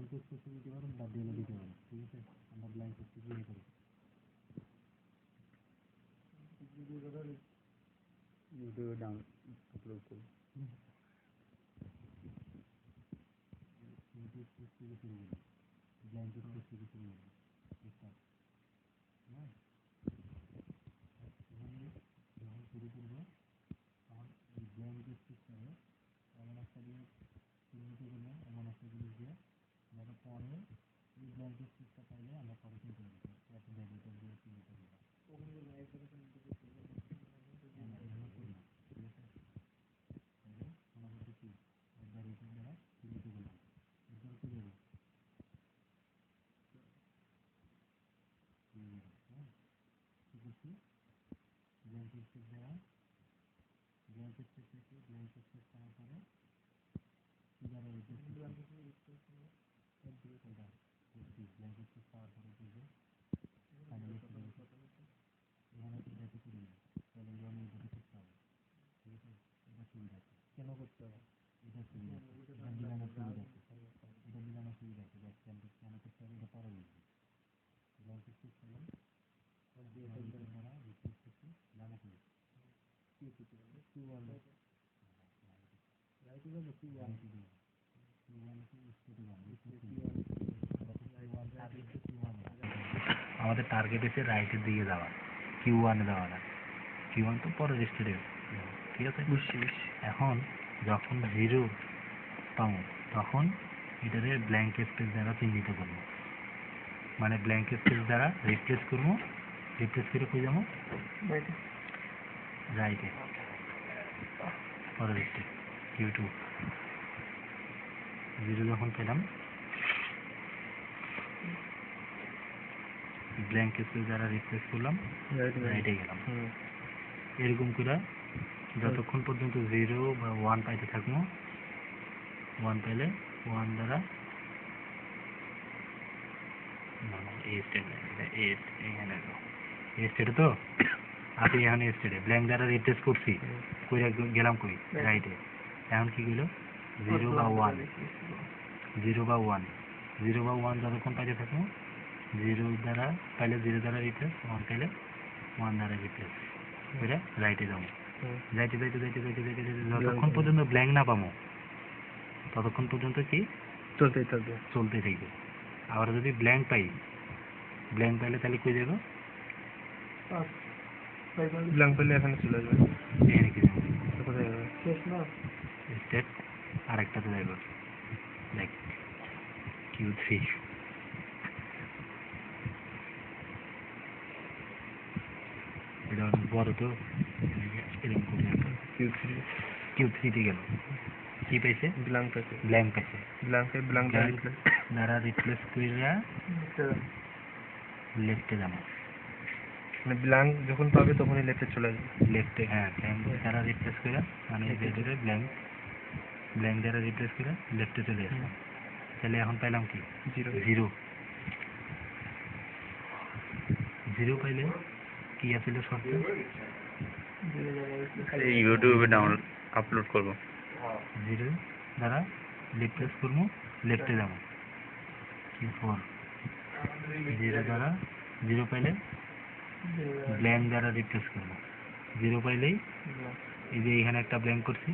Specific করুন বা DLO দিতে পারেন। ঠিক আছে, আমরা ব্ল্যাঙ্ক স্পেসিফিক করি ভিডিও ডাউন আপলোড করি ব্ল্যাঙ্ক স্পেসিফিক শুরু করবো। হ্যাঁ, যখন শুরু করবো তখন এই ব্ল্যাঙ্ক স্পেসিফিক এমন একটা জিনিস চিহ্নিত করবো, এমন একটা জিনিস দিয়ে যাতে পরে এই ব্ল্যাঙ্ক স্পেসটা পাইলে আমরা পরে চিনতে পারি একটা ভ্যারিয়েবল দিয়ে চিহ্নিত করবো। কেন করতে হবে? এটা সুবিধা, এটা মিলানোর সুবিধা আছে, এটা মিলানোর সুবিধা আছে। কেন করতে হবে এটা পরে বুঝবি। ব্ল্যাঙ্ক স্পেস করলাম দ্বারা রিপ্লেস করছি নামক আমাদের টার্গেট হচ্ছে রাইটের দিকে যাওয়া, Q1 যাওয়া না। Q1 তো পরের স্টেডে, ঠিক আছে। এখন যখন 0 পাবো তখন এটারে ব্ল্যাঙ্ক স্পেস দ্বারা চিহ্নিত করবো, মানে ব্ল্যাঙ্ক স্পেস দ্বারা রিপ্লেস করবো। রিপ্লেস করে কই যাবো? রাইটে, পরের স্টেপ Q2। 0 যখন পেলাম ব্ল্যাঙ্ক স্পেস দ্বারা রিপ্লেস করলাম, রাইটে গেলাম। এরকম করে যতক্ষণ পর্যন্ত 0 বা 1 পাইতে থাকবো। 1 পাইলে 1 দ্বারা স্টেটে তো আপনি এখানে স্টেটে ব্ল্যাঙ্ক দ্বারা রিপ্লেস করছি, কইরা গেলাম কই? রাইটে। এখন কি গেল? 0 বা 1, 0 বা 1, 0 বা 1 যতক্ষণ পাইতে থাকবো। 0 দ্বারা পাইলে 0 দ্বারা রিপ্লেস, 1 পাইলে 1 দ্বারা রিপ্লেস করে রাইটে যাবো। যাইতে যাইতে যাইতে যাইতে যাইতে যতক্ষণ পর্যন্ত ব্ল্যাঙ্ক না পাবো ততক্ষণ পর্যন্ত কি চলতে থাকবে। আবার যদি ব্ল্যাঙ্ক পাইলে তাহলে কই যাবো? ব্ল্যাঙ্ক পেলে এখানে চলে যাবে, এখানে কি যাবো? শেষ না স্টেপ আরেকটাতে যাবো, লাইক Q3। এটা অনেক বড় তো, এরকম করি Q3 তে গেল। কি পাইছে? ব্ল্যাঙ্ক পাইছে, ব্ল্যাঙ্ক দ্বারা রিপ্লেস কইরা লেফটে যাবো। মানে ব্ল্যাঙ্ক যখন পাবে তখনই লেফটে চলে যাবে। লেফটে, হ্যাঁ, ব্ল্যাঙ্ক দ্বারা রিপ্লেস কইরা, মানে যেটাতে ব্ল্যাঙ্ক দ্বারা রিপ্লেস করে লেফটে চলে আসলাম। তাহলে এখন পাইলাম কি? 0 পাইলে কি আসলে শর্ত? ইউটিউবে ডাউনলোড আপলোড করবো। 0 দ্বারা রিপ্লেস করবো, লেফটে যাবো Q4। 0 দ্বারা 0 পাইলে ব্ল্যাঙ্ক দ্বারা রিপ্লেস করবো। 0 পাইলেই এই যে এখানে একটা ব্ল্যাঙ্ক করছি,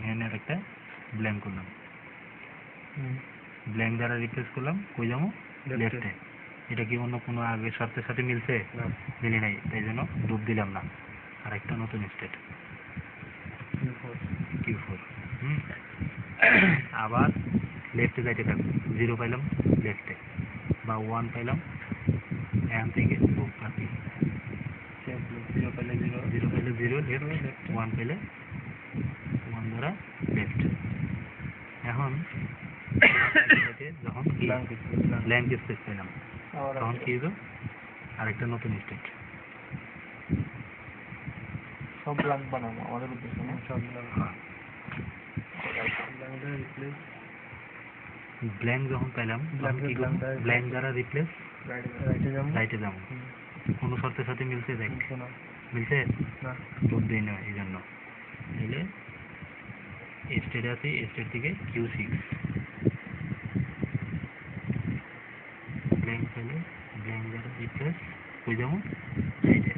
এখানে আরেকটা ব্ল্যাঙ্ক করলাম, ব্ল্যাঙ্ক দ্বারা রিপ্লেস করলাম। কই যাবো? লেফটে। এটা কি অন্য কোনো আগের শর্তের সাথে মিলছে? মিলে নাই, তাই জন্য ডুব দিলাম না। আরেকটা নতুন স্টেট Q4। আবার লেফটে যাইতে থাকবো। 0 পাইলাম লেফটে, বা 1 পাইলাম এখান থেকে বুক পাচ্ছি। 0 পাইলে 0 লেফট, 1 পাইলে 1 দ্বারা লেফট। এখন যখন ব্ল্যাঙ্ক স্পেস পেলাম তখন কি হইল? আরেকটা নতুন স্টেট। সব ব্ল্যাঙ্ক বানাবো আমাদের উদ্দেশ্য না, সব ব্ল্যাঙ্ক যখন পেলাম ব্ল্যাঙ্ক দ্বারা রিপ্লেস রাইটে যাবো। কোনো শর্তের সাথে মিলছে? দেখ, মিলছে না, ডুব দিই না। এই জন্য তাহলে স্টেটে আছি, স্টেট থেকে Q6। রিপ্লেস কই যাবো রাইটে।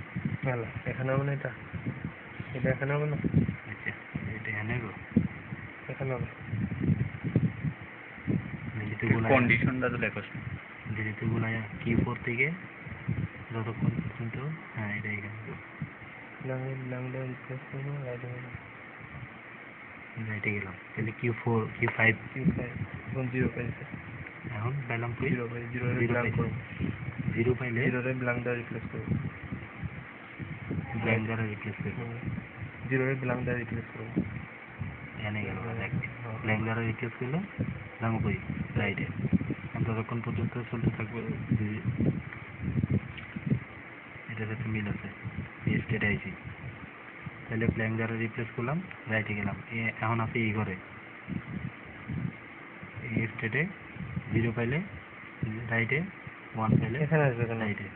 ভালো এখানে হবে না, এটা এখানে হবে না, আচ্ছা এটা এনে গো এখানে হবে। ডিজিটে গুলা কন্ডিশনটা তো লেখো। ডিজিটে গুলা Q4 থেকে যতক্ষণ পর্যন্ত হ্যাঁ এটা এখানে ব্ল্যাঙ্কটা রিপ্লেস করবো, রাইটে হবে রাইটে গেলাম তাহলে Q5 এখন 0 পাইছে, এখন পেলাম কই 0 পাই, 0 রে 0 ব্ল্যাঙ্ক পাইছে করবো, 0 পাইলে 0 রে ব্ল্যাঙ্কটা রিপ্লেস করবো, ব্ল্যাঙ্ক দ্বারা রিপ্লেস করবো 0 রে ব্ল্যাঙ্কটা রিপ্লেস করবো। এনে গেল ব্ল্যাঙ্ক দ্বারা রিপ্লেস করলো যাবো কই রাইটে। যতক্ষণ পর্যন্ত চলতে থাকবে এটার সাথে মিল আছে এই স্টেটে আইছি তাহলে ব্ল্যাঙ্ক দ্বারা রিপ্লেস করলাম রাইটে গেলাম এখন আছে এই ঘরে এই স্টেটে 0 পাইলে রাইটে 1 পাইলে এখানে আসবে, এখানে রাইটে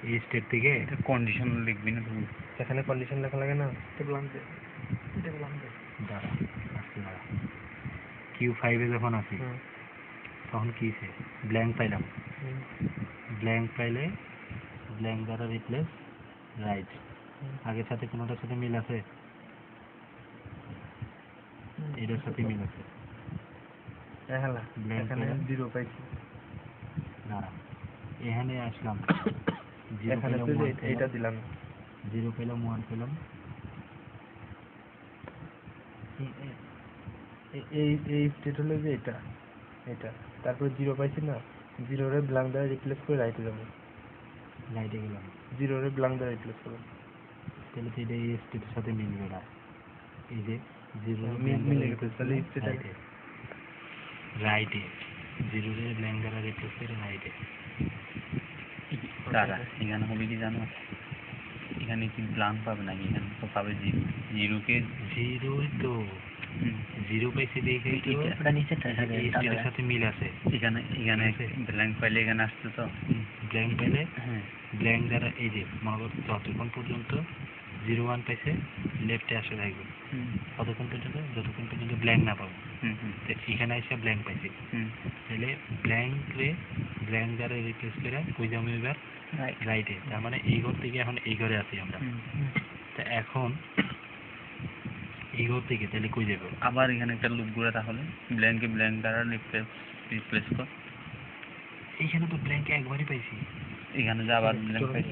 এই স্টেট থেকে এটা কন্ডিশন লিখবি না তুমি? এখানে কন্ডিশন লেখা লাগে না, দাঁড়া আসতে দাঁড়া Q5 এ যখন আছি তখন কি ব্ল্যাঙ্ক পাইলাম, ব্ল্যাঙ্ক পাইলে ব্ল্যাঙ্ক দ্বারা রিপ্লেস রাইট। আগের সাথে কোনোটার সাথে মিল আছে? এটার সাথে মিল আছে এখানে 0 পাইছি, দাঁড়া এখানে আসলাম 0 এখানে পেলাম তো 1 এইটা দিলাম, 0 পেলাম 1 পেলাম এই স্টেট হলো যে এটা, তারপর 0 পাইছি না, 0 রে ব্ল্যাঙ্ক দ্বারা রিপ্লেস করে রাইটে যাবো, রাইটে গেলাম 0 রে ব্ল্যাঙ্ক দ্বারা রিপ্লেস করবো, তাহলে তো এটা এই স্টেটের সাথে মিলবে না। এই যে 0 মিলে গেছে, তাহলে স্টেট রাইটে রাইটে 0 রে ব্ল্যাঙ্ক দ্বারা রিপ্লেস করে রাইটে। দাঁড়া এখানে হবে কি জানো, এখানে কি ব্লাঙ্ক পাবে নাকি? এখানে তো পাবে জিরোকে 0 তো 0 পাইছে দেখে তো এই স্টেটের সাথে মিল আছে। এখানে ব্ল্যাঙ্ক পাইলে এখানে আসছে তো ব্ল্যাঙ্ক পাইলে হ্যাঁ ব্ল্যাঙ্ক দ্বারা এই যে মনে করো যতক্ষণ পর্যন্ত 0-1 পাইছে লেফটে আসে থাকবে ততক্ষণ পর্যন্ত যতক্ষণ পর্যন্ত ব্ল্যাঙ্ক না পাবো। তো এখানে এসে ব্ল্যাঙ্ক পাইছি তাহলে ব্ল্যাঙ্ক দ্বারা রিপ্লেস করে কই যাবো এবার রাইটে। তার মানে এই ঘর থেকে এখন এই ঘরে আছি আমরা। তা এখন এই ঘর থেকে তাহলে কই যাবো? আবার এখানে একটা লুপ ঘুরে, তাহলে ব্ল্যাঙ্ক দ্বারা রিপ্লেস কর। এইখানে তো ব্ল্যাঙ্ক একবারই পাইছি, এখানে যা আবার ব্ল্যাঙ্ক পাইছি,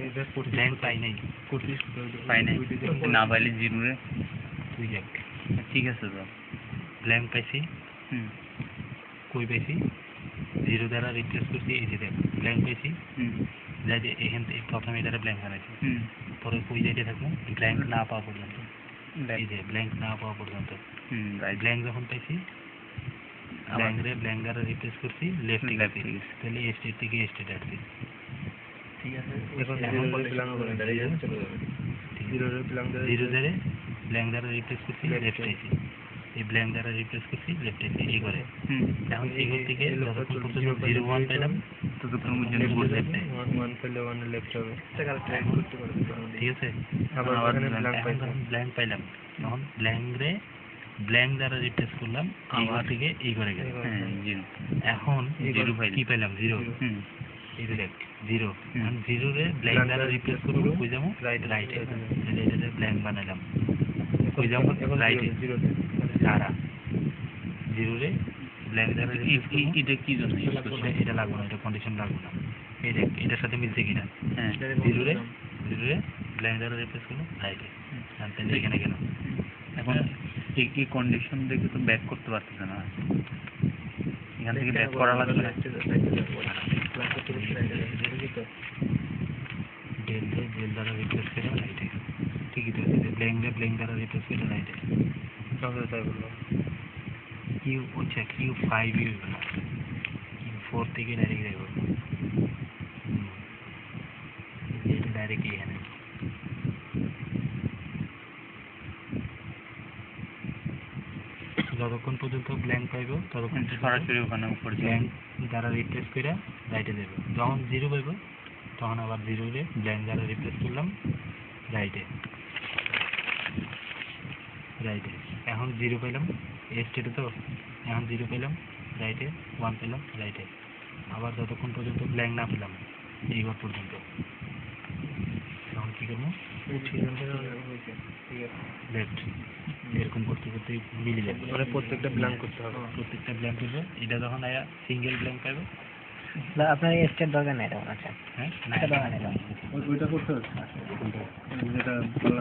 ব্ল্যাঙ্ক পাই নাই পাই নাই, না পাইলে জিরো রে তুই দেখ ঠিক আছে তো ব্ল্যাঙ্ক পাইছি কই পাইছি 0 দ্বারা রিপ্লেস করছি এই যে দেখ ব্ল্যাঙ্ক পাইছি যাই যে এখান থেকে প্রথমে এটারে ব্ল্যাঙ্ক বানাইছি পরে কই যাইতে থাকবো ব্ল্যাঙ্ক না পাওয়া পর্যন্ত। এই যে ব্ল্যাঙ্ক না পাওয়া পর্যন্ত ব্ল্যাঙ্ক যখন পাইছি ব্ল্যাঙ্ক দ্বারা রিপ্লেস করছি লেফট গেছি তাহলে এই স্টেট থেকে এই স্টেট আসছি। ঠিক আছে এখন 0 দ্বারা ব্ল্যাঙ্ক দ্বারা রিপ্লেস করছি লেফট আইছি, এই ব্ল্যাঙ্ক দ্বারা রিপ্লেস করছি লেফট আইছি এই করে। এখন এই ঘর থেকে যতক্ষণ পর্যন্ত 0-1 পেলাম ততক্ষণ পর্যন্ত গুড লেফট 1 পেলে 1 লেফট হবে, ঠিক আছে। আবার এখানে ব্ল্যাঙ্ক পাইছি, ব্ল্যাঙ্ক পাইলাম তখন ব্ল্যাঙ্ক দ্বারা রিপ্লেস করলাম এই ঘর থেকে এই ঘরে গেল। এখন কি পেলাম 0 এই দেখ 0 এখন 0 রে ব্ল্যাঙ্ক দ্বারা রিপ্লেস করবো কই যাবো রাইটে তাহলে এটাতে ব্ল্যাঙ্ক বানাইলাম কই যাবো রাইটে সারা 0 রে ব্ল্যাঙ্ক দ্বারা রিপ্লেস করবো। এটা কি জন্য ইউজ করছো? এটা লাগবে না, এটা কন্ডিশন লাগবে না। এই দেখ এটার সাথে মিলছে কিনা 0 রে ব্ল্যাঙ্ক দ্বারা রিপ্লেস করবো রাইটে তাহলে এখানে কেন এখন এই কন্ডিশন দেখে তো ব্যাক করতে পারতেছে না, এখান থেকে ব্যাক করা লাগবে না। ডেল দ্বারা রিপ্লেস করে রাইটে ঠিকই তো আছে, ব্ল্যাঙ্ক দ্বারা রিপ্লেস করে রাইটে Q5 হইবে না, Q4 থেকে ডাইরেক্ট যাইব এটা ডাইরেক্ট এখানে যতক্ষণ পর্যন্ত ব্ল্যাঙ্ক পাইব ততক্ষণ সরাসরি ওখানে উপরে ব্ল্যাঙ্ক দ্বারা রিপ্লেস করে রাইটে দেব। যখন 0 পাইব তখন আবার 0 রে ব্ল্যাঙ্ক দ্বারা রিপ্লেস করলাম রাইটে এখন 0 পেলাম এই স্টেটে তো এখন 0 পেলাম রাইটে 1 পেলাম রাইটে। আবার যতক্ষণ পর্যন্ত ব্ল্যাঙ্ক না পেলাম এই ঘর পর্যন্ত। তখন কী করবো, লেফট এরকম করতে করতে মিলে যাবে, মানে প্রত্যেকটা ব্ল্যাঙ্ক করতে হবে। প্রত্যেকটা ব্ল্যাঙ্ক করবে। এটা যখন সিঙ্গেল ব্ল্যাঙ্ক পাবে, আপনার স্টেট দরকার নেই তখন। আচ্ছা হ্যাঁ এটা দরকার নেই তখন। ওইটা করতে হচ্ছে যেটা বললাম